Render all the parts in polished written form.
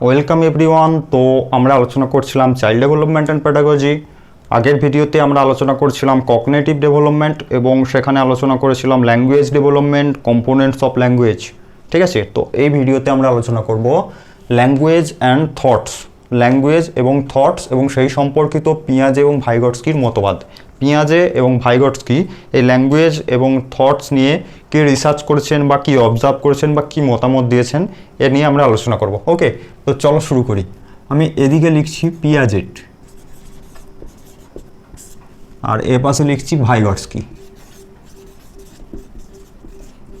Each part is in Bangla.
Welcome everyone. তো আমরা আলোচনা করছিলাম চাইল্ড ডেভেলপমেন্ট অ্যান্ড প্যাডাগজি। আগের ভিডিওতে আমরা আলোচনা করছিলাম কগনিটিভ ডেভেলপমেন্ট এবং সেখানে আলোচনা করেছিলাম language development, components of language. ঠিক আছে, তো এই ভিডিওতে আমরা আলোচনা করব ল্যাঙ্গুয়েজ অ্যান্ড থটস, ল্যাঙ্গুয়েজ এবং থটস এবং সেই সম্পর্কিত পিয়াজে এবং ভাইগটস্কির মতবাদ। পিয়াজে এবং ভাইগটস্কি এই ল্যাঙ্গুয়েজ এবং থটস নিয়ে কী রিসার্চ করেছেন বা কী অবজার্ভ করেছেন বা কী মতামত দিয়েছেন এ নিয়ে আমরা আলোচনা করব। ওকে, তো চলো শুরু করি। আমি এদিকে লিখছি পিয়াজেট আর এ পাশে লিখছি ভাইগটস্কি।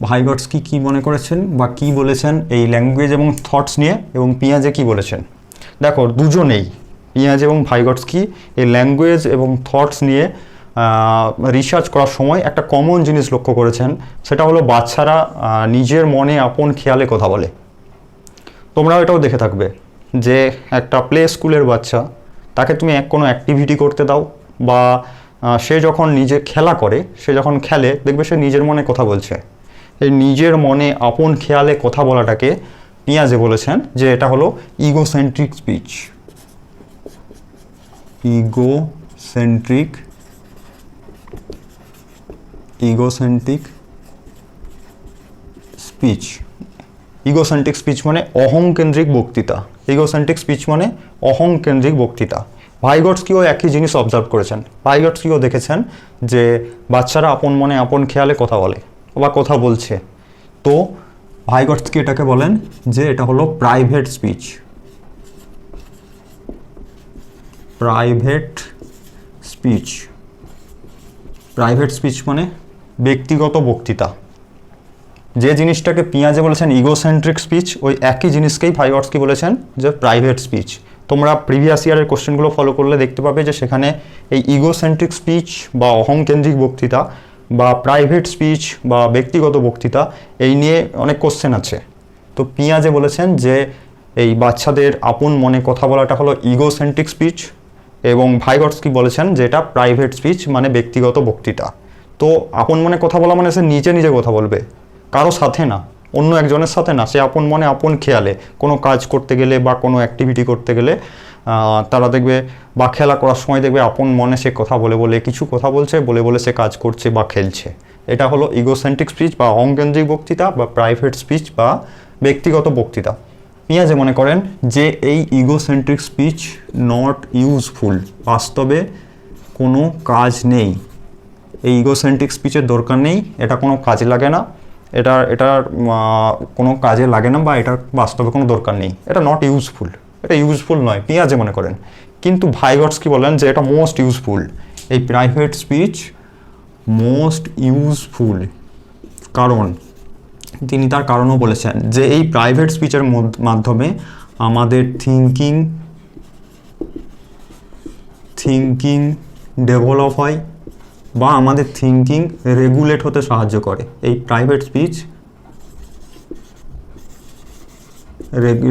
ভাইগটস্কি কী মনে করেছেন বা কী বলেছেন এই ল্যাঙ্গুয়েজ এবং থটস নিয়ে, এবং পিয়াজে কী বলেছেন। দেখো, দুজনেই পিয়াজে এবং ভাইগটস্কি এই ল্যাঙ্গুয়েজ এবং থটস নিয়ে রিসার্চ করার সময় একটা কমন জিনিস লক্ষ্য করেছেন, সেটা হলো বাচ্চারা নিজের মনে আপন খেয়ালে কথা বলে। তোমরাও এটাও দেখে থাকবে যে একটা প্লে স্কুলের বাচ্চা, তাকে তুমি কোনো অ্যাক্টিভিটি করতে দাও বা সে যখন নিজে খেলা করে, সে যখন খেলে দেখবে সে নিজের মনে কথা বলছে। এই নিজের মনে আপন খেয়ালে কথা বলাটাকে পিয়াজে বলেছেন যে এটা হলো egocentric speech. Egocentric speech. Egocentric speech মানে অহংকেন্দ্রিক বক্তৃতা। ইগোসেন্ট্রিক স্পিচ মানে অহংকেন্দ্রিক বক্তৃতা। ভাইগটস্কিও একই জিনিস অবজার্ভ করেছেন। ভাইগটস্কিও দেখেছেন যে বাচ্চারা আপন মনে আপন খেয়ালে কথা বলে বা কথা বলছে। তো ভাইগটস্কি এটাকে বলেন যে এটা হলো private speech. Private speech. Private speech মানে ব্যক্তিগত বক্তৃতা। যে জিনিসটাকে পিয়াজে বলেছেন ইগোসেন্ট্রিক স্পিচ, ওই একই জিনিসকেই ভাইগটস্কি বলেছেন যে প্রাইভেট স্পিচ। তোমরা প্রিভিয়াস ইয়ারের কোশ্চেনগুলো ফলো করলে দেখতে পাবে যে সেখানে এই ইগোসেন্ট্রিক স্পিচ বা অহংকেন্দ্রিক বক্তৃতা বা প্রাইভেট স্পিচ বা ব্যক্তিগত বক্তৃতা এই নিয়ে অনেক কোশ্চেন আছে। তো পিয়াজে বলেছেন যে এই বাচ্চাদের আপন মনে কথা বলাটা হলো ইগোসেন্ট্রিক স্পিচ, এবং ভাইগটস্কি বলেছেন যে এটা প্রাইভেট স্পিচ মানে ব্যক্তিগত বক্তৃতা। তো আপন মনে কথা বলা মানে সে নিজে নিজে কথা বলবে, কারো সাথে না, অন্য একজনের সাথে না। সে আপন মনে আপন খেয়ালে কোনো কাজ করতে গেলে বা কোনো অ্যাক্টিভিটি করতে গেলে তারা দেখবে, বা খেলা করার সময় দেখবে আপন মনে সে কথা বলে বলে কিছু কথা বলছে, বলে বলে সে কাজ করছে বা খেলছে। এটা হলো ইগোসেন্ট্রিক স্পিচ বা অহংকেন্দ্রিক বক্তৃতা বা প্রাইভেট স্পিচ বা ব্যক্তিগত বক্তৃতা। পিয়াজে মনে করেন যে এই ইগোসেন্ট্রিক স্পিচ নট ইউজফুল, বাস্তবে কোনো কাজ নেই। এই ইগোসেন্ট্রিক স্পিচের দরকার নেই, এটা কোনো কাজে লাগে না, এটার কোনো কাজে লাগে না বা এটার বাস্তবে কোনো দরকার নেই, এটা নট ইউজফুল, এটা ইউজফুল নয় পিয়াজে মনে করেন। কিন্তু ভাইগটস্কি বলেন যে এটা মোস্ট ইউজফুল। এই প্রাইভেট স্পিচ মোস্ট ইউজফুল, কারণ তিনি তার কারণও বলেছেন যে এই প্রাইভেট স্পিচের মাধ্যমে আমাদের থিঙ্কিং ডেভেলপ হয় বা আমাদের থিঙ্কিং রেগুলেট হতে সাহায্য করে। এই প্রাইভেট স্পিচ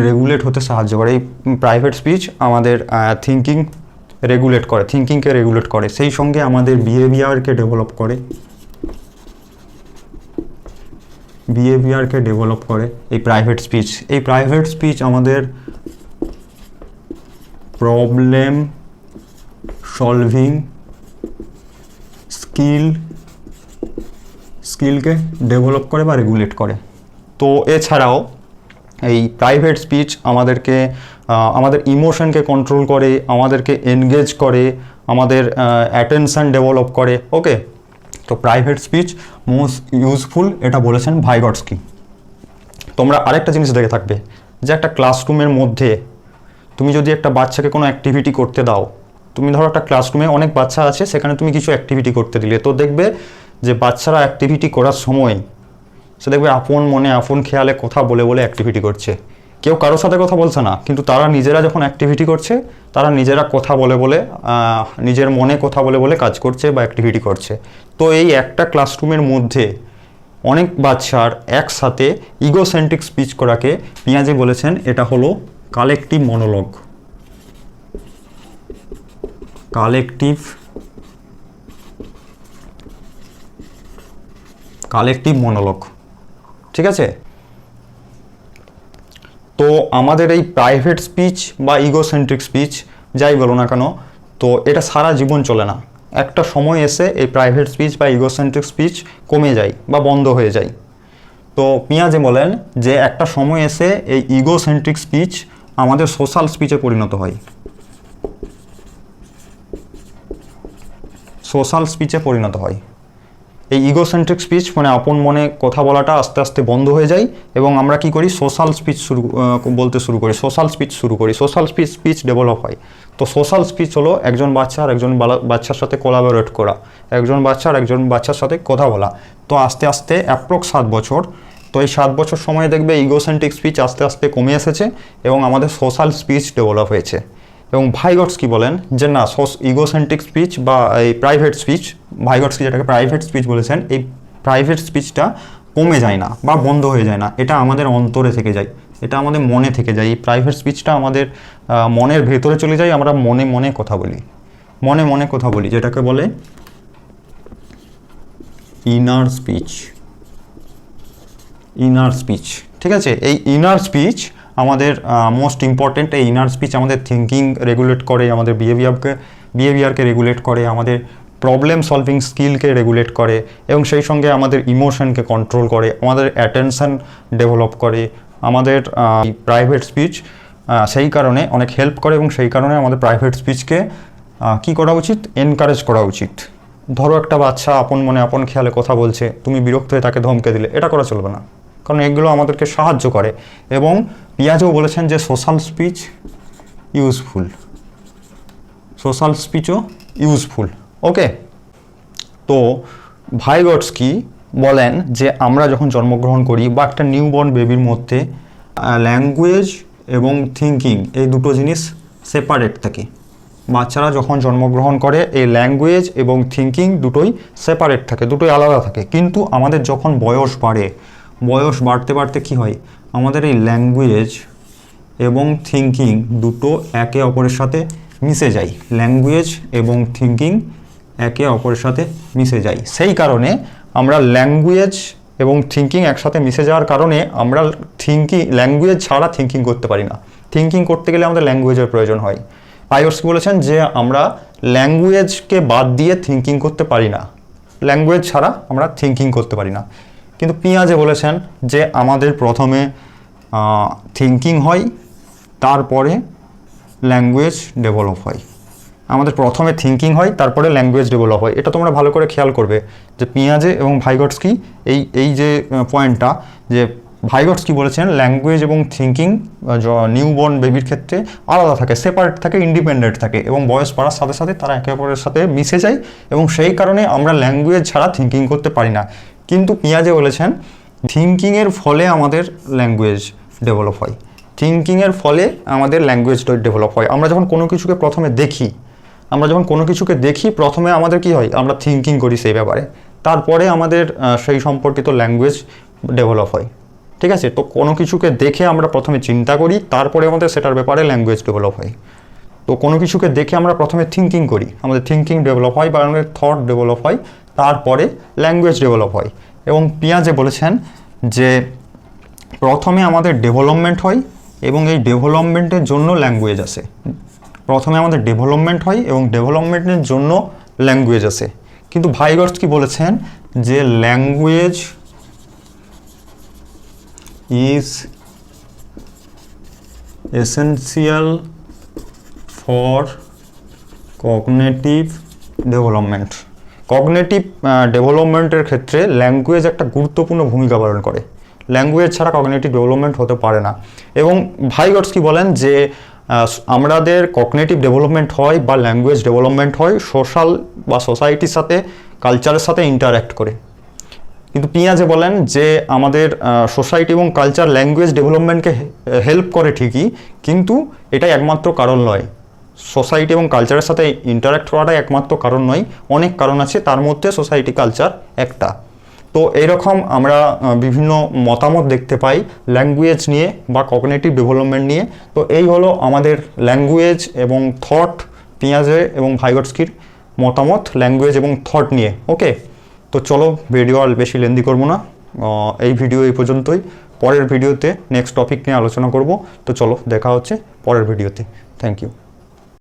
রেগুলেট হতে সাহায্য করে। এই প্রাইভেট স্পিচ আমাদের থিঙ্কিংকে রেগুলেট করে, সেই সঙ্গে আমাদের বিহেভিয়ারকে ডেভেলপ করে। এই প্রাইভেট স্পিচ আমাদের প্রবলেম সলভিং স্কিলকে ডেভেলপ করে বা রেগুলেট করে। তো এছাড়াও এই প্রাইভেট স্পিচ আমাদের ইমোশনকে কন্ট্রোল করে, আমাদেরকে এনগেজ করে, আমাদের অ্যাটেনশন ডেভেলপ করে। ওকে, তো প্রাইভেট স্পিচ মোস্ট ইউজফুল, এটা বলেছেন ভাইগটস্কি। তোমরা আরেকটা জিনিস দেখে থাকবে যে একটা ক্লাসরুমের মধ্যে তুমি যদি একটা বাচ্চাকে কোনো অ্যাক্টিভিটি করতে দাও, তুমি ধরো একটা ক্লাসরুমে অনেক বাচ্চা আছে, সেখানে তুমি কিছু অ্যাক্টিভিটি করতে দিলে, তো দেখবে যে বাচ্চারা অ্যাক্টিভিটি করার সময় সে দেখবে আপন মনে আপন খেয়ালে কথা বলে বলে অ্যাক্টিভিটি করছে। কেউ কারোর সাথে কথা বলছে না, কিন্তু তারা নিজেরা যখন অ্যাক্টিভিটি করছে, তারা নিজেরা কথা বলে বলে নিজের মনে কথা বলে বলে কাজ করছে বা অ্যাক্টিভিটি করছে। তো এই একটা ক্লাসরুমের মধ্যে অনেক বাচ্চার একসাথে ইগোসেন্ট্রিক স্পিচ করাকে পিয়াজে বলেছেন এটা হলো কালেকটিভ মনোলগ। কালেকটিভ মনোলগ, ঠিক আছে। তো আমাদের এই প্রাইভেট স্পিচ বা ইগোসেন্ট্রিক স্পিচ যাই বলো না কেন, তো এটা সারা জীবন চলে না। একটা সময় এসে এই প্রাইভেট স্পিচ বা ইগোসেন্ট্রিক স্পিচ কমে যায় বা বন্ধ হয়ে যায়। তো পিঁয়াজে বলেন যে একটা সময় এসে এই ইগোসেন্ট্রিক স্পিচ আমাদের সোশ্যাল স্পিচে পরিণত হয়, সোশ্যাল স্পিচে পরিণত হয়। এই ইগোসেন্ট্রিক স্পিচ মানে আপন মনে কথা বলাটা আস্তে আস্তে বন্ধ হয়ে যায় এবং আমরা কি করি, সোশ্যাল স্পিচ বলতে শুরু করি, সোশ্যাল স্পিচ শুরু করি, সোশ্যাল স্পিচ ডেভেলপ হয়। তো সোশ্যাল স্পিচ হলো একজন বাচ্চা আর একজন বাচ্চার সাথে কোলাবোরেট করা, একজন বাচ্চা আর একজন বাচ্চার সাথে কথা বলা। তো আস্তে আস্তে অ্যাপ্রক্স 7 বছর, তো এই 7 বছর সময়ে দেখবে ইগোসেন্ট্রিক স্পিচ আস্তে আস্তে কমে এসেছে এবং আমাদের সোশ্যাল স্পিচ ডেভেলপ হয়েছে। এবং ভাইগটস্কি বলেন যে না, ইগোসেন্ট্রিক স্পিচ বা এই প্রাইভেট স্পিচ, ভাইগটস্কি যেটাকে প্রাইভেট স্পিচ বলেছেন, এই প্রাইভেট স্পিচটা কমে যায় না বা বন্ধ হয়ে যায় না, এটা আমাদের অন্তরে থেকে যায়, এটা আমাদের মনে থেকে যায়। এই প্রাইভেট স্পিচটা আমাদের মনের ভেতরে চলে যায়, আমরা মনে মনে কথা বলি, মনে মনে কথা বলি, যেটাকে বলে ইনার স্পিচ, ইনার স্পিচ। ঠিক আছে, এই ইনার স্পিচ আমাদের মোস্ট ইম্পর্টেন্ট। এই ইনার স্পিচ আমাদের থিঙ্কিং রেগুলেট করে, আমাদের বিহেভিয়ারকে রেগুলেট করে, আমাদের প্রবলেম সলভিং স্কিলকে রেগুলেট করে এবং সেই সঙ্গে আমাদের ইমোশনকে কন্ট্রোল করে, আমাদের অ্যাটেনশন ডেভেলপ করে। আমাদের প্রাইভেট স্পিচ সেই কারণে অনেক হেল্প করে এবং সেই কারণে আমাদের প্রাইভেট স্পিচকে কি করা উচিত, এনকারেজ করা উচিত। ধরো একটা বাচ্চা আপন মনে আপন খেয়ালে কথা বলছে, তুমি বিরক্ত হয়ে তাকে ধমকে দিলে, এটা করা চলবে না, কারণ এগুলো আমাদেরকে সাহায্য করে। এবং পিয়াজেও বলেছেন যে সোশ্যাল স্পিচ ইউজফুল, সোশ্যাল স্পিচও ইউজফুল। ওকে, তো ভাইগটস্কি বলেন যে আমরা যখন জন্মগ্রহণ করি বা একটা নিউবর্ন বেবির মধ্যে ল্যাঙ্গুয়েজ এবং থিঙ্কিং এই দুটো জিনিস সেপারেট থাকে। বাচ্চারা যখন জন্মগ্রহণ করে এই ল্যাঙ্গুয়েজ এবং থিঙ্কিং দুটোই সেপারেট থাকে, দুটোই আলাদা থাকে। কিন্তু আমাদের যখন বয়স বাড়ে, বয়স বাড়তে বাড়তে কী হয়, আমাদের এই ল্যাঙ্গুয়েজ এবং থিঙ্কিং দুটো একে অপরের সাথে মিশে যায়, ল্যাঙ্গুয়েজ এবং থিঙ্কিং একে অপরের সাথে মিশে যায়। সেই কারণে আমরা ল্যাঙ্গুয়েজ এবং থিঙ্কিং একসাথে মিশে যাওয়ার কারণে আমরা ল্যাঙ্গুয়েজ ছাড়া থিঙ্কিং করতে পারি না। থিঙ্কিং করতে গেলে আমাদের ল্যাঙ্গুয়েজের প্রয়োজন হয়। ভাইগটস্কি বলেছেন যে আমরা ল্যাঙ্গুয়েজকে বাদ দিয়ে থিঙ্কিং করতে পারি না, ল্যাঙ্গুয়েজ ছাড়া আমরা থিঙ্কিং করতে পারি না। কিন্তু পিয়াজে বলেছেন যে আমাদের প্রথমে থিঙ্কিং হয়, তারপরে ল্যাঙ্গুয়েজ ডেভেলপ হয়। আমাদের প্রথমে থিঙ্কিং হয়, তারপরে ল্যাঙ্গুয়েজ ডেভেলপ হয়। এটা তোমরা ভালো করে খেয়াল করবে যে পিয়াজে এবং ভাইগটস্কি এই যে পয়েন্টটা, যে ভাইগটস্কি বলেছেন ল্যাঙ্গুয়েজ এবং থিঙ্কিং নিউবর্ন বেবির ক্ষেত্রে আলাদা থাকে, সেপারেট থাকে, ইন্ডিপেন্ডেন্ট থাকে এবং বয়স বাড়ার সাথে সাথে তারা একে অপরের সাথে মিশে যায় এবং সেই কারণে আমরা ল্যাঙ্গুয়েজ ছাড়া থিঙ্কিং করতে পারি না। কিন্তু পিয়াজে বলেছেন থিঙ্কিংয়ের ফলে আমাদের ল্যাঙ্গুয়েজ ডেভেলপ হয়, থিঙ্কিংয়ের ফলে আমাদের ল্যাঙ্গুয়েজ ডেভেলপ হয়। আমরা যখন কোনো কিছুকে প্রথমে দেখি, প্রথমে আমাদের কি হয়, আমরা থিঙ্কিং করি সেই ব্যাপারে, তারপরে আমাদের সেই সম্পর্কিত ল্যাঙ্গুয়েজ ডেভেলপ হয়। ঠিক আছে, তো কোনো কিছুকে দেখে আমরা প্রথমে চিন্তা করি, তারপরে আমাদের সেটার ব্যাপারে ল্যাঙ্গুয়েজ ডেভেলপ হয়। তো কোনো কিছুকে দেখে আমরা প্রথমে থিঙ্কিং করি, আমাদের থিঙ্কিং ডেভেলপ হয় বা আমাদের থট ডেভেলপ হয়, তারপরে ল্যাঙ্গুয়েজ ডেভেলপ হয়। এবং পিয়াজে বলেছেন যে প্রথমে আমাদের ডেভেলপমেন্ট হয় এবং এই ডেভেলপমেন্টের জন্য ল্যাঙ্গুয়েজ আসে। প্রথমে আমাদের ডেভেলপমেন্ট হয় এবং ডেভেলপমেন্টের জন্য ল্যাঙ্গুয়েজ আসে। কিন্তু ভাইগটস্কি বলেছেন যে language is essential for cognitive development. Cognitive ডেভেলপমেন্টের ক্ষেত্রে ল্যাঙ্গুয়েজ একটা গুরুত্বপূর্ণ ভূমিকা পালন করে, ল্যাঙ্গুয়েজ ছাড়া কগনিটিভ ডেভেলপমেন্ট হতে পারে না। এবং ভাইগটস্কি বলেন যে আমাদের কগনিটিভ ডেভেলপমেন্ট হয় বা ল্যাঙ্গুয়েজ ডেভেলপমেন্ট হয় সোশ্যাল বা সোসাইটির সাথে, কালচারের সাথে ইন্টারঅ্যাক্ট করে। কিন্তু পিয়াজে বলেন যে আমাদের সোসাইটি এবং কালচার ল্যাঙ্গুয়েজ ডেভেলপমেন্টকে হেল্প করে ঠিকই, কিন্তু এটাই একমাত্র কারণ নয়। সোসাইটি এবং কালচারের সাথে ইন্টারঅ্যাক্ট করাটাই একমাত্র কারণ নয়, অনেক কারণ আছে, তার মধ্যে সোসাইটি কালচার একটা। তো এইরকম আমরা বিভিন্ন মতামত দেখতে পাই ল্যাঙ্গুয়েজ নিয়ে বা কগনিটিভ ডেভেলপমেন্ট নিয়ে। তো এই হলো আমাদের ল্যাঙ্গুয়েজ এবং থট, পিয়াজে এবং ভাইগটস্কির মতামত ল্যাঙ্গুয়েজ এবং থট নিয়ে। ওকে, তো চলো ভিডিও আর বেশি লেন্দি করবো না, এই ভিডিও এই পর্যন্তই। পরের ভিডিওতে নেক্সট টপিক নিয়ে আলোচনা করব। তো চলো দেখা হচ্ছে পরের ভিডিওতে। Thank you.